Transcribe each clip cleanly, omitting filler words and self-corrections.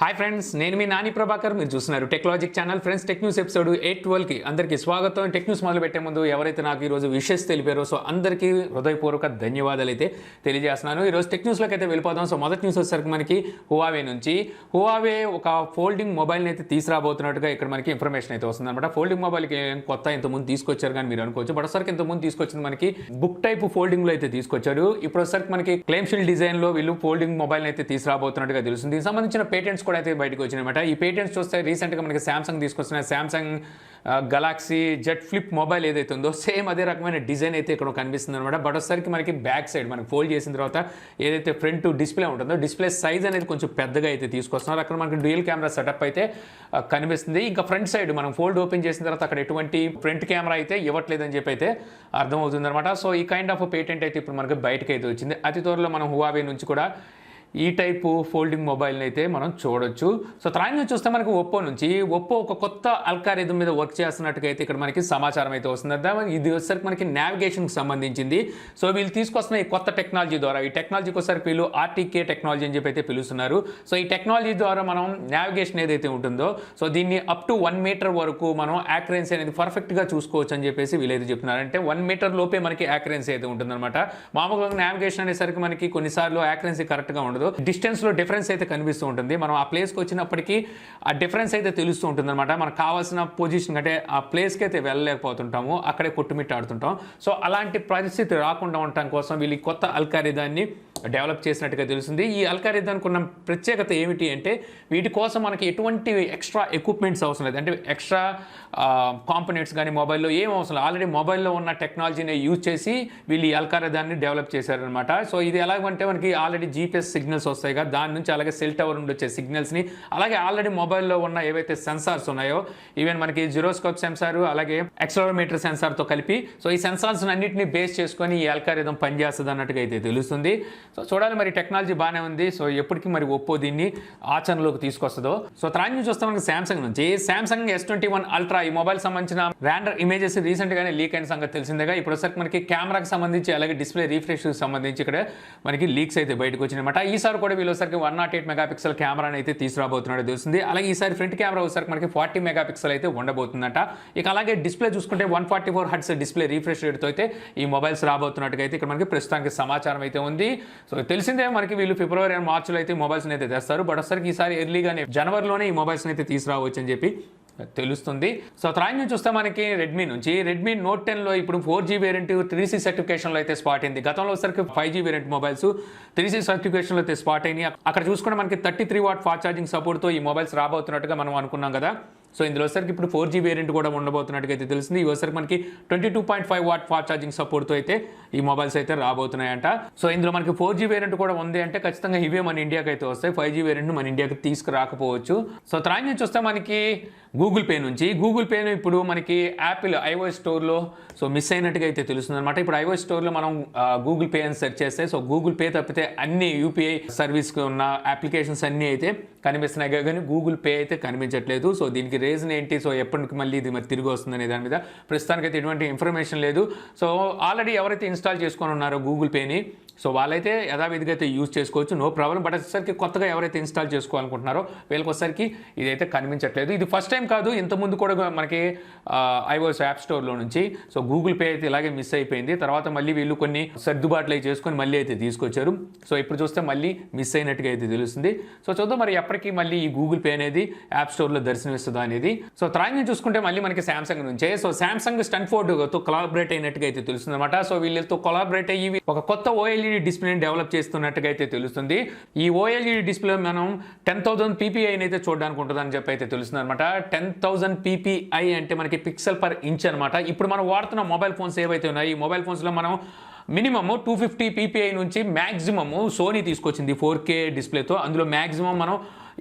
Hi friends, నేను మీ నాని ప్రభాకర్. మీరు చూస్తున్నారు Technologic channel. Friends, tech news episode 812కి అందరికీ స్వాగతం. టెక్ న్యూస్ మొదలు పెట్టే ముందు ఎవరైతే నాకు ఈరోజు విషెస్ తెలిపారో సో అందరికీ హృదయపూర్వక ధన్యవాదాలు అయితే తెలియజేస్తున్నాను. ఈరోజు టెక్ న్యూస్లోకి అయితే వెళ్ళిపోతాం. సో మొదటి న్యూస్ వచ్చేసరికి మనకి హువావే నుంచి ఒక ఫోల్డింగ్ మొబైల్ని అయితే తీసుకురాబోతున్నట్టుగా ఇక్కడ మనకి ఇన్ఫర్మేషన్ అయితే వస్తుంది అనమాట. ఫోల్డింగ్ మొబైల్కి కొత్త ఇంతకుముందు తీసుకొచ్చారు కానీ మీరు అనుకోవచ్చు, బట్ ఒకసారికి ఇంతకుముందు తీసుకొచ్చింది మనకి బుక్ టైప్ ఫోల్డింగ్లో అయితే తీసుకొచ్చారు. ఇప్పుడు ఒకసారికి మనకి క్లెయిమ్ షీల్డ్ డిజైన్లో వీళ్ళు ఫోల్డింగ్ మొబైల్ని అయితే తీసుకురాబోతున్నట్టుగా తెలుస్తుంది. దీనికి సంబంధించిన పేటెంట్స్ కూడా అయితే బయటకు వచ్చినాయన్నమాట. ఈ పేటెంట్స్ చూస్తే రీసెంట్గా మనకి సామ్సంగ్ తీసుకొచ్చిన Samsung Galaxy Z flip mobile ఏదైతే ఉందో సేమ్ అదే రకమైన డిజైన్ అయితే ఇక్కడ కనిపిస్తుంది అనమాట. బట్ ఒకసారికి మనకి బ్యాక్ సైడ్ మనకి ఫోల్డ్ చేసిన తర్వాత ఏదైతే ఫ్రంట్ డిస్ప్లే ఉంటుందో డిస్ప్లే సైజ్ అనేది కొంచెం పెద్దగా అయితే తీసుకొస్తున్నారు. అక్కడ మనకి డ్యూయల్ కెమెరా సెటప్ అయితే కనిపిస్తుంది. ఇంకా ఫ్రంట్ సైడ్ మనం ఫోల్డ్ ఓపెన్ చేసిన తర్వాత అక్కడ ఎటువంటి ఫ్రంట్ కెమెరా అయితే ఇవ్వట్లేదని చెప్పి అయితే అర్థమవుతుంది అనమాట. సో ఈ కైండ్ ఆఫ్ పేటెంట్ అయితే ఇప్పుడు మనకి బయటకు అయితే వచ్చింది. అతి త్వరలో మనం హువావే నుంచి కూడా ఈ టైపు ఫోల్డింగ్ మొబైల్ని అయితే మనం చూడొచ్చు. సో తర్వాత చూస్తే మనకి ఒప్పో ఒక కొత్త అల్గారిథం మీద వర్క్ చేస్తున్నట్టుగా అయితే ఇక్కడ మనకి సమాచారం అయితే వస్తుంది. ఇది వచ్చేసరికి మనకి నావిగేషన్కి సంబంధించింది. సో వీళ్ళు తీసుకొస్తున్న ఈ కొత్త టెక్నాలజీ ద్వారా, ఈ టెక్నాలజీకి వచ్చేసరికి వీళ్ళు ఆర్టీకే టెక్నాలజీ అని చెప్పి అయితే పిలుస్తున్నారు. సో ఈ టెక్నాలజీ ద్వారా మనం నావిగేషన్ ఏదైతే ఉంటుందో సో దీన్ని అప్ టు 1 మీటర్ వరకు మనం యాక్యురెన్సీ అనేది పర్ఫెక్ట్గా చూసుకోవచ్చు అని చెప్పేసి వీళ్ళైతే చెప్తున్నారు. అంటే 1 మీటర్ లోపే మనకి యాక్యురెన్సీ అయితే ఉంటుందన్నమాట. మామూలుగా నావిగేషన్ అనేసరికి మనకి కొన్నిసార్లు యాక్యురెన్సీ కరెక్ట్గా ఉండదు, డిస్టెన్స్ లో డిఫరెన్స్ అయితే కనిపిస్తూ ఉంటుంది. మనం ఆ ప్లేస్కి వచ్చినప్పటికీ ఆ డిఫరెన్స్ అయితే తెలుస్తూ ఉంటుంది అనమాట. మనకు కావాల్సిన పొజిషన్ అంటే ఆ ప్లేస్కి అయితే వెళ్ళలేకపోతుంటాము, అక్కడే కొట్టుమిట్టాడుతుంటాం. సో అలాంటి పరిస్థితి రాకుండా ఉండటం కోసం వీళ్ళు కొత్త అల్గారిథాన్ని డెవలప్ చేసినట్టుగా తెలుస్తుంది. ఈ అల్గారిథానికి ఉన్న ప్రత్యేకత ఏమిటి అంటే వీటి కోసం మనకి ఎటువంటి ఎక్స్ట్రా ఎక్విప్మెంట్స్ అవసరం లేదు. అంటే ఎక్స్ట్రా కాంపోనెంట్స్ కానీ మొబైల్లో ఏం అవసరం లేదు. ఆల్రెడీ మొబైల్లో ఉన్న టెక్నాలజీని యూజ్ చేసి వీళ్ళు ఈ అల్గారిథాన్ని డెవలప్ చేశారనమాట. సో ఇది ఎలాగంటే మనకి ఆల్రెడీ జీపీఎస్ సిగ్నల్స్ వస్తాయి కదా, దాని నుంచి అలాగే సెల్ టవర్ నుండి వచ్చే సిగ్నల్స్ని అలాగే ఆల్రెడీ మొబైల్లో ఉన్న ఏవైతే సెన్సార్స్ ఉన్నాయో ఈవెన్ మనకి జిరోస్కోప్ సెన్సార్ అలాగే యాక్సిలరోమీటర్ సెన్సార్తో కలిపి సో ఈ సెన్సార్స్ అన్నింటినీ బేస్ చేసుకొని ఈ అల్గారిథం పనిచేస్తుంది అన్నట్టుగా అయితే తెలుస్తుంది. సో చూడాలి, మరి టెక్నాలజీ బాగానే ఉంది. సో ఎప్పటికీ మరి ఒప్పో దీన్ని ఆచరణలోకి తీసుకొస్తుందో. సో తర్వాత చూస్తే మనకి సామ్సంగ్ S21 అల్ట్రా ఈ మొబైల్ సంబంధించిన ర్యాండర్ ఇమేజెస్ రీసెంట్ గానే లీక్ అయిన సంగతి తెలిసిందేగా. ఇప్పుడు వచ్చరికి మనకి కెమెరాకి సంబంధించి అలాగే డిస్ప్లే రీఫ్రెష్ సంబంధించి ఇక్కడ మనకి లీక్స్ అయితే బయటకు వచ్చినాయన్నమాట. ఈసారి కూడా వీళ్ళొసరికి 108 మెగాపిక్సెల్ కెమెరాని అయితే తీసుకురాబోతున్నాడో తెలుస్తుంది. అలాగే ఈసారి ఫ్రంట్ కెమెరా వచ్చరికి మనకి 40 మెగాపిక్సెల్ అయితే ఉండబోతుందట. ఇక అలాగే డిస్ప్లే చూసుకుంటే 144 హెర్ట్జ్ డిస్ప్లే రీఫ్రెష్ రేట్తో అయితే ఈ మొబైల్స్ రాబోతున్నట్టుగా అయితే ఇక్కడ మనకి ప్రస్తుతానికి సమాచారం అయితే ఉంది. సో తెలిసిందే మనకి వీళ్ళు ఫిబ్రవరి అండ్ మార్చిలో అయితే మొబైల్స్ అయితే తెస్తారు. బట్ ఒకసారికి ఈసారి ఎర్లీగానే జనవరిలోనే ఈ మొబైల్స్ అయితే తీసుకురావచ్చు అని చెప్పి తెలుస్తుంది. సో తర్వాత నుంచి చూస్తే మనకి రెడ్మీ నోట్ 10లో ఇప్పుడు 4G వేరియంట్ 3C సర్టిఫికేషన్లో అయితే స్పాట్ అయింది. గతంలో వచ్చరికి 5G వేరియంట్ మొబైల్స్ 3C సర్టిఫికేషన్లో అయితే స్పాట్ అయినాయి. అక్కడ చూసుకుంటే మనకి 33 వాట్ ఫాస్ట్ ఛార్జింగ్ సపోర్ట్తో ఈ మొబైల్స్ రాబోతున్నట్టుగా మనం అనుకున్నాం కదా. సో ఇందులో వచ్చరికి ఇప్పుడు 4G వేరియంట్ కూడా ఉండబోతున్నట్టుగా అయితే తెలిసింది. ఈ వచ్చరికి మనకి 22.5 వాట్ ఫాస్ట్ ఛార్జింగ్ సపోర్ట్తో అయితే ఈ మొబైల్స్ అయితే రాబోతున్నాయంట. సో ఇందులో మనకి 4G వేరియంట్ కూడా ఉంది అంటే ఖచ్చితంగా ఇవే మన ఇండియాకి అయితే వస్తాయి. 5G వేరియంట్ మన ఇండియాకి తీసుకురాకపోవచ్చు. సో తర్వాత నుంచి చూస్తే మనకి గూగుల్ పేను ఇప్పుడు మనకి యాపిల్ iOS స్టోర్లో సో మిస్ అయినట్టుగా అయితే తెలుస్తుంది అనమాట. ఇప్పుడు iOS స్టోర్లో మనం గూగుల్ పే అని సెర్చ్ చేస్తే సో గూగుల్ పే తప్పితే అన్ని యూపీఐ సర్వీస్కి ఉన్న అప్లికేషన్స్ అన్నీ అయితే కనిపిస్తున్నాయి కానీ గూగుల్ పే అయితే కనిపించట్లేదు. సో దీనికి రీజన్ ఏంటి, సో ఎప్పటికి మళ్ళీ ఇది మరి తిరిగి వస్తుందనే దాని మీద ప్రస్తుతానికి అయితే ఎటువంటి ఇన్ఫర్మేషన్ లేదు. సో ఆల్రెడీ ఎవరైతే ఇన్స్టాల్ చేసుకొని ఉన్నారో గూగుల్ పేని సో వాళ్ళైతే యథావిధిగా అయితే యూజ్ చేసుకోవచ్చు, నో ప్రాబ్లం. బట్ వచ్చేసరికి కొత్తగా ఎవరైతే ఇన్స్టాల్ చేసుకోవాలనుకుంటున్నారో వీళ్ళకి వచ్చేసరికి ఇదైతే కనిపించట్లేదు. ఇది ఫస్ట్ టైం కాదు, ఇంతకుముందు కూడా మనకి iOS యాప్ స్టోర్లో నుంచి సో గూగుల్ పే అయితే ఇలాగే మిస్ అయిపోయింది. తర్వాత మళ్ళీ వీళ్ళు కొన్ని సర్దుబాట్లు అయితే చేసుకొని మళ్ళీ అయితే తీసుకొచ్చారు. సో ఇప్పుడు చూస్తే మళ్ళీ మిస్ అయినట్టుగా అయితే తెలుస్తుంది. సో చూద్దాం మరి ఎప్పటికీ మళ్ళీ ఈ గూగుల్ పే అనేది యాప్ స్టోర్లో దర్శనమిస్తుందా అనేది. సో తర్వాత చూసుకుంటే మళ్ళీ మనకి సామ్సంగ్ నుంచే సో సామ్సంగ్ స్టాన్ఫోర్డ్తో కొలాబరేట్ అయినట్టుగా అయితే తెలుస్తుంది అనమాట. సో వీళ్ళతో కొలాబరేట్ అయ్యి ఒక కొత్త OLED డిస్ప్లేని డెవలప్ చేస్తున్నట్టుగా అయితే తెలుస్తుంది. ఈ OLED డిస్ప్లే మనం 10,000 PPI అయితే చూడడానికి ఉంటుందని చెప్పి అయితే తెలుస్తుంది అనమాట. 10,000 PPI అంటే మనకి పిక్సెల్ పర్ ఇంచ్ అనమాట. ఇప్పుడు మనం వాడుతున్న మొబైల్ ఫోన్స్ ఏవైతే ఉన్నాయో ఈ మొబైల్ ఫోన్స్లో మనం మినిమమ్ 250 PPI నుంచి మ్యాక్సిమమ్ సోనీ తీసుకొచ్చింది 4K డిస్ప్లేతో. అందులో మ్యాక్సిమం మనం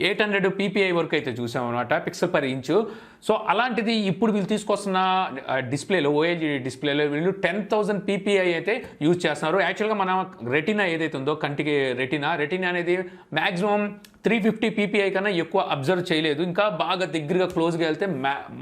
800 PPI వరకు అయితే చూసామన్నమాట పిక్సెల్ పర్ ఇంచు. సో అలాంటిది ఇప్పుడు వీళ్ళు తీసుకొస్తున్న డిస్ప్లేలో OLED డిస్ప్లేలో వీళ్ళు 10,000 PPI అయితే యూజ్ చేస్తున్నారు. యాక్చువల్గా మన రెటీనా ఏదైతే ఉందో కంటికి రెటీనా అనేది మ్యాక్సిమం 350 పీపీఐ కన్నా ఎక్కువ అబ్జర్వ్ చేయలేదు. ఇంకా బాగా దగ్గరగా క్లోజ్గా వెళ్తే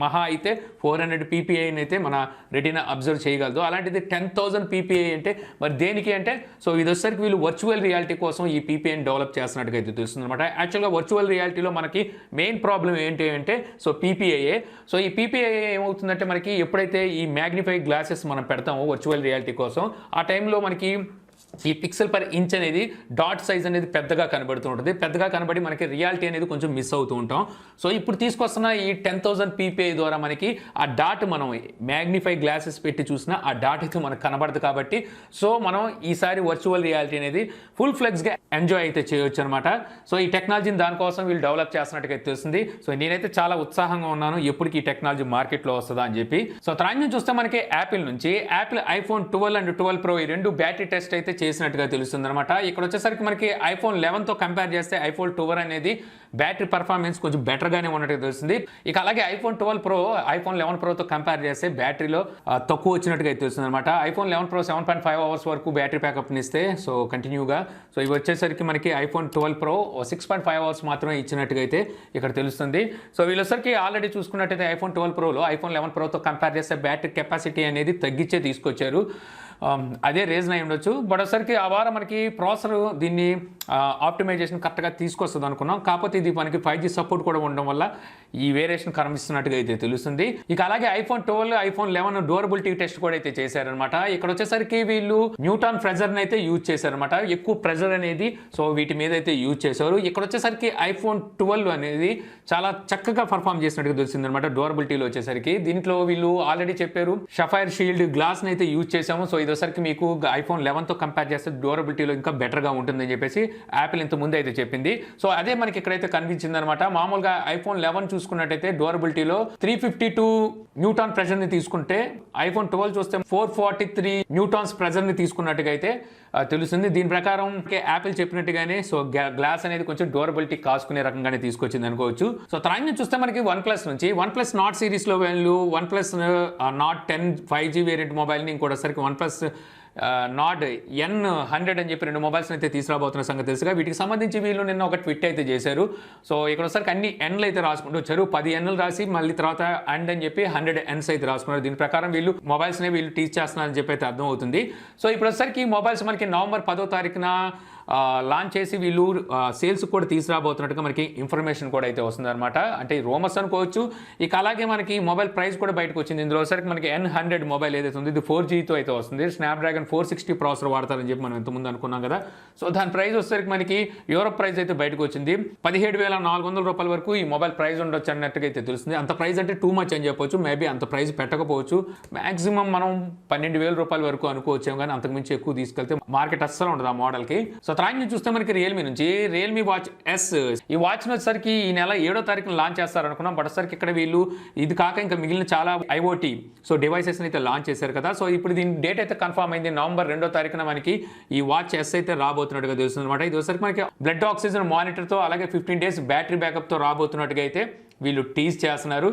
మహా అయితే 400 పీపీఐని అయితే మన రెటీనా అబ్జర్వ్ చేయగలదు. అలాంటిది 10,000 పీపీఐ అంటే మరి దేనికి అంటే సో ఇది వచ్చేసరికి వీళ్ళు వర్చువల్ రియాలిటీ కోసం ఈ పీపీఐని డెవలప్ చేస్తున్నట్టుగా అయితే తెలుస్తుంది అనమాట. యాక్చువల్గా వర్చువల్ రియాలిటీలో మనకి మెయిన్ ప్రాబ్లం ఏంటి అంటే సో పీపీఐఏ. సో ఈ పీపీఐ ఏమవుతుందంటే మనకి ఎప్పుడైతే ఈ మ్యాగ్నిఫై గ్లాసెస్ మనం పెడతామో వర్చువల్ రియాలిటీ కోసం ఆ టైంలో మనకి ఈ పిక్సెల్ పర్ ఇంచ్ అనేది డాట్ సైజ్ అనేది పెద్దగా కనబడుతూ ఉంటుంది. పెద్దగా కనబడి మనకి రియాలిటీ అనేది కొంచెం మిస్ అవుతూ ఉంటాం. సో ఇప్పుడు తీసుకొస్తున్న ఈ 10,000 పీపీఐ ద్వారా మనకి ఆ డాట్ మనం మ్యాగ్నిఫై గ్లాసెస్ పెట్టి చూసినా ఆ డాట్ అయితే మనకు కనబడదు. కాబట్టి సో మనం ఈసారి వర్చువల్ రియాలిటీ అనేది ఫుల్ ఫ్లెక్స్గా ఎంజాయ్ అయితే చేయొచ్చు అనమాట. సో ఈ టెక్నాలజీని దానికోసం వీళ్ళు డెవలప్ చేస్తున్నట్టుగా తెలుస్తుంది. సో నేనైతే చాలా ఉత్సాహంగా ఉన్నాను ఎప్పటికి ఈ టెక్నాలజీ మార్కెట్లో వస్తుందా అని చెప్పి. సో తర్వాత చూస్తే మనకి యాపిల్ నుంచి యాపిల్ ఐఫోన్ 12 అండ్ 12 Pro ఈ రెండు బ్యాటరీ టెస్ట్ అయితే చేసినట్టుగా తెలుస్తుంది అనమాట. ఇక్కడ వచ్చేసరికి మనకి ఐఫోన్ 11తో కంపేర్ చేస్తే ఐఫోన్ 12 అనేది బ్యాటరీ పర్ఫార్మెన్స్ కొంచెం బెటర్గానే ఉన్నట్టుగా తెలుస్తుంది. ఇక అలాగే ఐఫోన్ 12 Pro ఐఫోన్ 11 Proతో కంపేర్ చేస్తే బ్యాటరీలో తక్కువ వచ్చినట్టుగా తెలుస్తుంది అనమాట. ఐఫోన్ 11 Pro 7.5 అవర్స్ వరకు బ్యాటరీ బ్యాకప్ని ఇస్తే సో కంటిన్యూగా. సో ఇవి వచ్చేసరికి మనకి ఐఫోన్ 12 Pro 6.5 అవర్స్ మాత్రమే ఇచ్చినట్టుగా అయితే ఇక్కడ తెలుస్తుంది. సో వీళ్ళొసరికి ఆల్రెడీ చూసుకున్నట్టయితే ఐఫోన్ 12 Proలో ఐఫోన్ 11 Proతో కంపేర్ చేస్తే బ్యాటరీ కెపాసిటీ అనేది తగ్గించే తీసుకొచ్చారు. అదే రీజన్ అయి ఉండొచ్చు. బట్ ఒకసారికి ఆ వారం మనకి ప్రాసెసర్ దీన్ని ఆప్టిమైజేషన్ కరెక్ట్గా తీసుకొస్తుంది అనుకున్నాం. కాకపోతే ఇది మనకి 5G సపోర్ట్ కూడా ఉండడం వల్ల ఈ వేరియేషన్ కనిపిస్తున్నట్టుగా అయితే తెలుస్తుంది. ఇక అలాగే ఐఫోన్ 12 ఐఫోన్ 11 డ్యూరబిలిటీ టెస్ట్ కూడా అయితే చేశారనమాట. ఇక్కడ వచ్చేసరికి వీళ్ళు న్యూటాన్ ప్రెజర్ని అయితే యూజ్ చేశారనమాట. ఎక్కువ ప్రెజర్ అనేది సో వీటి మీద అయితే యూజ్ చేశారు. ఇక్కడ వచ్చేసరికి ఐఫోన్ 12 అనేది చాలా చక్కగా పర్ఫామ్ చేసినట్టుగా తెలిసింది అనమాట. డ్యూరబిలిటీలో వచ్చేసరికి దీంట్లో వీళ్ళు ఆల్రెడీ చెప్పారు షఫైర్ షీల్డ్ గ్లాస్ని అయితే యూజ్ చేసాము. సో ఇదోసరికి మీకు ఐఫోన్ 11తో కంపేర్ చేస్తే డ్యూరబిలిటీలో ఇంకా బెటర్గా ఉంటుందని చెప్పేసి యాపిల్ ఇంత ముందు అయితే చెప్పింది. సో అదే మనకి ఇక్కడైతే కనిపించింది అనమాట. మామూలుగా ఐఫోన్ 11 చూసుకున్నట్టయితే డ్యూరబిలిటీలో 352 న్యూటాన్ ప్రెషర్ని తీసుకుంటే ఐఫోన్ 12 చూస్తే 443 న్యూటాన్స్ ప్రెషర్ని తీసుకున్నట్టుగా అయితే తెలుస్తుంది. దీని ప్రకారం యాపిల్ చెప్పినట్టుగానే సో గ్లాస్ అనేది కొంచెం డ్యూరబిలిటీ కాసుకునే రకంగానే తీసుకొచ్చింది అనుకోవచ్చు. సో తర్వాత చూస్తే మనకి OnePlus నుంచి OnePlus నాట్ సిరీస్లో వాళ్ళు OnePlus నాట్ 10 5G వేరియంట్ మొబైల్ని ఇంకోటిసరికి OnePlus నాట్ N100 అని చెప్పి 2 మొబైల్స్ని అయితే తీసుకురాబోతున్న సంగతి తెలుసుగా. వీటికి సంబంధించి వీళ్ళు నిన్న ఒక ట్విట్ అయితే చేశారు. సో ఇక్కడ ఒకసారికి అన్ని Nలు అయితే రాసుకుంటూ వచ్చారు. 10 Nలు రాసి మళ్ళీ తర్వాత అండ్ అని చెప్పి 100 Ns అయితే రాసుకున్నారు. దీని ప్రకారం వీళ్ళు మొబైల్స్ని వీళ్ళు టీచ్ చేస్తున్నారని చెప్పి అయితే అర్థం అవుతుంది. సో ఇప్పుడు వచ్చేసరికి ఈ మొబైల్స్ మనకి నవంబర్ 10వ తారీఖున లాంచ్ చేసి వీళ్ళు సేల్స్ కూడా తీసుకురాబోతున్నట్టుగా మనకి ఇన్ఫర్మేషన్ కూడా అయితే వస్తుంది అనమాట. అంటే రూమర్స్ అనుకోవచ్చు. ఇక అలాగే మనకి మొబైల్ ప్రైస్ కూడా బయటకు వచ్చింది. ఇందులో వచ్చరికి మనకి N100 మొబైల్ ఏదైతే ఉంది ఇది 4Gతో అయితే వస్తుంది. స్నాప్డ్రాగన్ 460 ప్రాసెసర్ వాడతారని చెప్పి మనం ఇంతకుముందు అనుకున్నాం కదా. సో దాని ప్రైస్ వచ్చేసరికి మనకి యూరోప్ ప్రైస్ అయితే బయటకు వచ్చింది. 17,400 రూపాయల వరకు ఈ మొబైల్ ప్రైస్ ఉండొచ్చు అన్నట్టుగా అయితే తెలుస్తుంది. అంత ప్రైస్ అంటే టూ మచ్ అని చెప్పొచ్చు. మేబీ అంత ప్రైస్ పెట్టకపోవచ్చు. మాక్సిమం మనం 12,000 రూపాయల వరకు అనుకోవచ్చాం, కానీ అంతకుమించి ఎక్కువ తీసుకెళ్తే మార్కెట్ అస్సలు ఉండదు ఆ మోడల్కి. సో తర్వాత చూస్తే మనకి రియల్మీ నుంచి రియల్మీ వాచ్ ఎస్ ఈ వాచ్ వచ్చేసరికి ఈ నెల 7వ తారీఖున లాంచ్ చేస్తారు అనుకున్నాం. బట్ వచ్చేసరికి ఇక్కడ వీళ్ళు ఇది కాక ఇంకా మిగిలిన చాలా IoT సో డివైసెస్ని అయితే లాంచ్ చేశారు కదా. సో ఇప్పుడు దీని డేట్ అయితే కన్ఫర్మ్ అయింది. నవంబర్ 2వ తారీఖున మనకి ఈ వాచ్ ఎస్ అయితే రాబోతున్నట్టుగా తెలుస్తుంది అనమాట. ఇది వచ్చేసరికి మనకి బ్లడ్ ఆక్సిజన్ మానిటర్తో అలాగే 15 days బ్యాటరీ బ్యాకప్తో రాబోతున్నట్టుగా అయితే వీళ్ళు టీజ్ చేస్తున్నారు.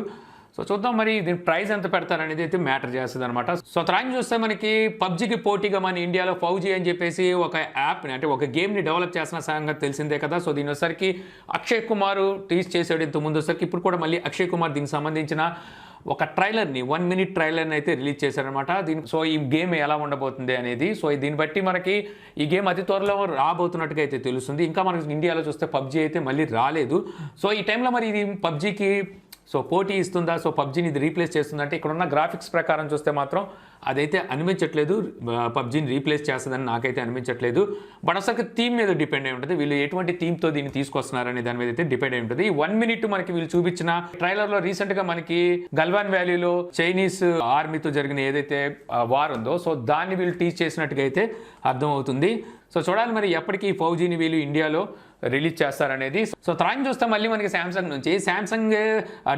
సో చూద్దాం మరి దీని ప్రైస్ ఎంత పెడతారనేది అయితే మ్యాటర్ చేస్తుంది అనమాట. సో తర్వాత చూస్తే మనకి పబ్జికి పోటీగా మన ఇండియాలో 5G అని చెప్పేసి ఒక యాప్ని అంటే ఒక గేమ్ని డెవలప్ చేసిన సంగతి తెలిసిందే కదా. సో దీని వచ్చేసరికి అక్షయ్ కుమార్ టీజ్ చేసాడు ఇంత ముందు వచ్చేసరికి. ఇప్పుడు కూడా మళ్ళీ అక్షయ్ కుమార్ దీనికి సంబంధించిన ఒక ట్రైలర్ని 1 minute ట్రైలర్ని అయితే రిలీజ్ చేశారనమాట. సో ఈ గేమ్ ఎలా ఉండబోతుంది అనేది. సో దీన్ని బట్టి మనకి ఈ గేమ్ అతి త్వరలో రాబోతున్నట్టుగా అయితే తెలుస్తుంది. ఇంకా మనకి ఇండియాలో చూస్తే పబ్జీ అయితే మళ్ళీ రాలేదు. సో ఈ టైంలో మరి ఇది పబ్జీకి సో పోటీ ఇస్తుందా, సో పబ్జీని ఇది రీప్లేస్ చేస్తుందంటే ఇక్కడ ఉన్న గ్రాఫిక్స్ ప్రకారం చూస్తే మాత్రం అదైతే అనిపించట్లేదు. పబ్జీని రీప్లేస్ చేస్తుందని నాకైతే అనిపించట్లేదు. బట్ అసలు థీమ్ మీద డిపెండ్ అయి ఉంటుంది. వీళ్ళు ఎటువంటి థీమ్తో దీన్ని తీసుకొస్తున్నారనే దాని మీద అయితే డిపెండ్ అయి ఉంటుంది. 1 minute మనకి వీళ్ళు చూపించిన ట్రైలర్లో రీసెంట్గా మనకి గల్వాన్ వ్యాలీలో చైనీస్ ఆర్మీతో జరిగిన ఏదైతే వార్ ఉందో సో దాన్ని వీళ్ళు టీచ్ చేసినట్టుగా అయితే అర్థం అవుతుంది. సో చూడాలి మరి ఎప్పటికీ 5Gని వీళ్ళు ఇండియాలో రిలీజ్ చేస్తారనేది. సో తర్వాత చూస్తే మళ్ళీ మనకి శాంసంగ్ నుంచి శాంసంగ్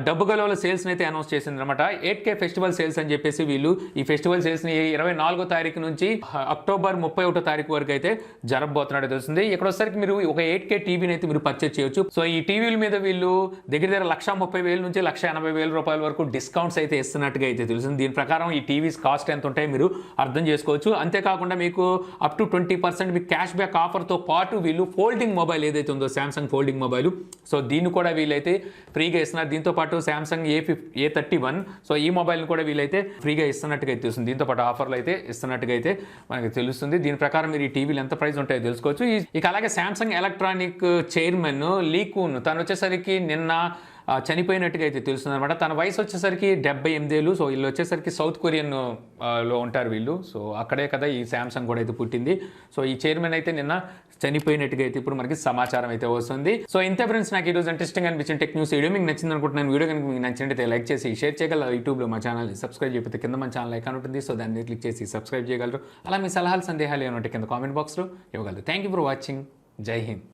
డబ్బు గలవల సేల్స్ని అయితే అనౌన్స్ చేసింది అనమాట. 8K ఫెస్టివల్ సేల్స్ అని చెప్పేసి వీళ్ళు ఈ ఫెస్టివల్ సేల్స్ని 24వ తారీఖు నుంచి అక్టోబర్ 31వ తారీఖు వరకు అయితే జరగబోతున్నట్టు తెలుస్తుంది. ఇక్కడ వచ్చేసరికి మీరు ఒక 8K టీవీని అయితే మీరు పర్చేజ్ చేయొచ్చు. సో ఈ టీవీల మీద వీళ్ళు దగ్గర 1,30,000 నుంచి 1,80,000 రూపాయల వరకు డిస్కౌంట్స్ అయితే ఇస్తున్నట్టుగా అయితే తెలుస్తుంది. దీని ప్రకారం ఈ టీవీస్ కాస్ట్ ఎంత ఉంటాయో మీరు అర్థం చేసుకోవచ్చు. అంతేకాకుండా మీకు అప్ టు 20% మీకు క్యాష్ బ్యాక్ ఆఫర్తో పాటు వీళ్ళు ఫోల్డింగ్ మొబైల్ ఏదైతే ఉందో శాంసంగ్ ఫోల్డింగ్ మొబైల్, సో దీన్ని కూడా వీళ్ళైతే ఫ్రీగా ఇస్తున్నారు. దీంతో పాటు శాంసంగ్ A31, సో ఈ మొబైల్ని కూడా వీళ్ళైతే ఫ్రీగా ఇస్తున్నట్టుగా అయితే తెలుస్తుంది. దీంతో పాటు ఆఫర్లు అయితే ఇస్తున్నట్టుగా అయితే మనకి తెలుస్తుంది. దీని ప్రకారం మీరు ఈ టీవీలు ఎంత ప్రైస్ ఉంటాయో తెలుసుకోవచ్చు. ఇక అలాగే శాంసంగ్ ఎలక్ట్రానిక్ చైర్మన్ లీ కూన్ తను వచ్చేసరికి నిన్న చనిపోయినట్టుగా అయితే తెలుస్తుంది అనమాట. తన వయసు వచ్చేసరికి 78 ఏళ్ళు. సో వీళ్ళు వచ్చేసరికి సౌత్ కొరియన్ లో ఉంటారు వీళ్ళు. సో అక్కడే కదా ఈ శాంసంగ్ కూడా అయితే పుట్టింది. సో ఈ చైర్మన్ అయితే నిన్న చనిపోయినట్టుగా అయితే ఇప్పుడు మనకి సమాచారం అయితే వస్తుంది. సో ఇంతే ఫ్రెండ్స్, నాకు ఈరోజు ఇంట్రెస్టింగ్ అనిపించిన టెక్ న్యూస్ వీడియో మీకు నచ్చింది అనుకుంటున్నాను. వీడియో కనుక మీకు నచ్చినట్లయితే లైక్ చేసి షేర్ చేయగలరు. యూట్యూబ్లో మా ఛానల్ సబ్స్క్రైబ్ చేయకపోతే కింద మన ఛానల్ ఐకాన్ ఉంటుంది, సో దాన్ని క్లిక్ చేసి సబ్స్క్రైబ్ చేయగలరు. అలా మీ సలహాలు సందేహాలు ఏమంటే కింద కామెంట్ బాక్స్లో ఇవ్వగలరు. Thank you for watching. జై హింద్.